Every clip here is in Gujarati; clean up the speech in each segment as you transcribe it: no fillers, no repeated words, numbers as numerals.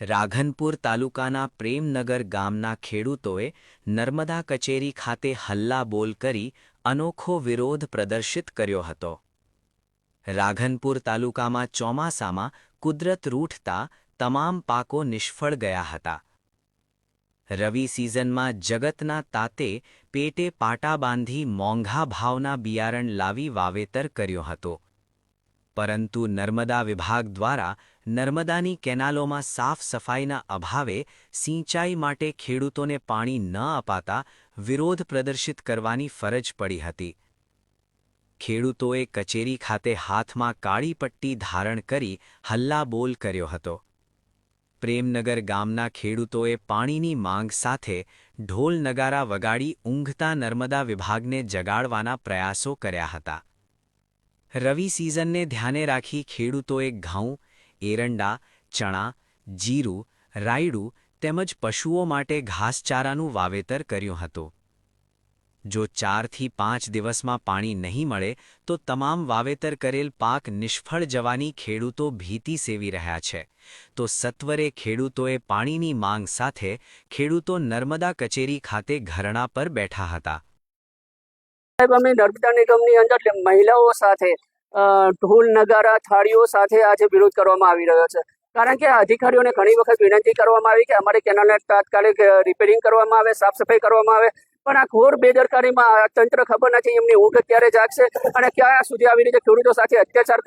રાધનપુર તાલુકાના પ્રેમનગર ગામના ખેડૂતોએ નર્મદા કચેરી ખાતે હલ્લાબોલ કરી અનોખો વિરોધ પ્રદર્શિત કર્યો હતો. રાધનપુર તાલુકામાં ચોમાસામાં કુદરત રૂઠતા તમામ પાકો નિષ્ફળ ગયા હતા. રવિ સિઝનમાં જગતના તાતે પેટે પાટા બાંધી મોંઘા ભાવના બિયારણ લાવી વાવેતર કર્યો હતો. પરંતુ નર્મદા વિભાગ દ્વારા નર્મદાની કેનાલોમાં સાફ સફાઈના અભાવે સિંચાઈ માટે ખેડૂતોને પાણી ન અપાતા વિરોધ પ્રદર્શિત કરવાની ફરજ પડી હતી. ખેડૂતોએ કચેરી ખાતે હાથમાં કાળી પટ્ટી ધારણ કરી હલ્લાબોલ કર્યો હતો. પ્રેમનગર ગામના ખેડૂતોએ પાણીની માંગ સાથે ઢોલ નગારા વગાડી ઊંઘતા નર્મદા વિભાગને જગાડવાના પ્રયાસો કર્યા હતા. રવિ સિઝનને ધ્યાને રાખી ખેડૂતોએ ઘઉં, એરંડા, ચણા, જીરું, રાયડું તેમજ પશુઓ માટે ઘાસચારાનું વાવેતર કર્યું હતું. જો 4 થી 5 દિવસમાં પાણી નહીં મળે તો તમામ વાવેતર કરેલ પાક નિષ્ફળ જવાની ખેડૂતો ભીતિ સેવી રહ્યા છે. તો સત્વરે ખેડૂતોએ પાણીની માંગ સાથે ખેડૂતો નર્મદા કચેરી ખાતે ધરણા પર બેઠા હતા. અમે નર્મદા નિગમની અંદર મહિલાઓ સાથે ઢોલ નગારા થાળીઓ સાથે આજે વિરોધ કરવામાં આવી રહ્યો છે. કારણ કે અધિકારીઓને ઘણી વખત વિનંતી કરવામાં આવી કે અમારી કેનાલને તાત્કાલિક રિપેરિંગ કરવામાં આવે, સાફ સફાઈ કરવામાં આવે, પણ આ ઘોર બેદરકારીમાં તંત્ર ખબર નથી એમની ઊંઘ ક્યારે જાગશે અને ક્યાં સુધી આવી રીતે ખેડૂતો સાથે અત્યાચાર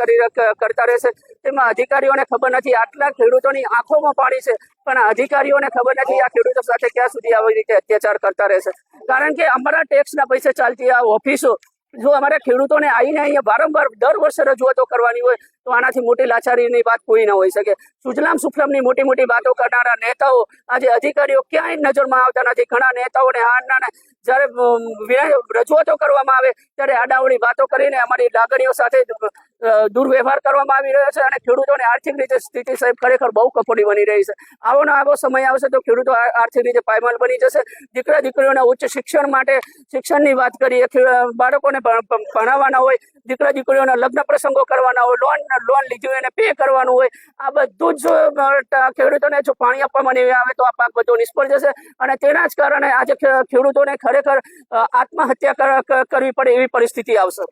કરતા રહેશે. તેમાં અધિકારીઓને ખબર નથી. આટલા ખેડૂતોની આંખોમાં પાણી છે પણ અધિકારીઓને ખબર નથી આ ખેડૂતો સાથે ક્યાં સુધી આવી રીતે અત્યાચાર કરતા રહેશે. કારણ કે અમારા ટેક્સના પૈસે ચાલતી આ ઓફિસો જો અમારા ખેડૂતોને આવીને અહીંયા વારંવાર દર વર્ષે રજૂઆતો કરવાની હોય તો આનાથી મોટી લાચારીની વાત કોઈ ન હોઈ શકે. સુજલામ સુફલામની મોટી મોટી વાતો કરનારા નેતાઓ આજે અધિકારીઓ ક્યાંય નજરમાં આવતા નથી. ઘણા નેતાઓને હારના જ્યારે રજૂઆતો કરવામાં આવે ત્યારે આડાવડી વાતો કરીને અમારી લાગણીઓ સાથે દુર્વ્યવહાર કરવામાં આવી રહ્યો છે અને ખેડૂતોને આર્થિક રીતે સ્થિતિ સાહેબ ખરેખર બહુ કફોડી બની રહી છે. આવો સમય આવશે તો ખેડૂતો આર્થિક રીતે પાયમાલ બની જશે. દીકરા દીકરીઓના ઉચ્ચ શિક્ષણ માટે શિક્ષણની વાત કરીએ, બાળકોને ભણાવવાના હોય, દીકરા દીકરીઓના લગ્ન પ્રસંગો કરવાના હોય, લોન લીધી એને પે કરવાનું હોય, આ બધું જ ખેડૂતોને જો પાણી આપવામાં નહીં આવે તો આ પાક બધો નિષ્ફળ જશે અને તેના જ કારણે આજે ખેડૂતોને ખરેખર આત્મહત્યા કરવી પડે એવી પરિસ્થિતિ આવશે.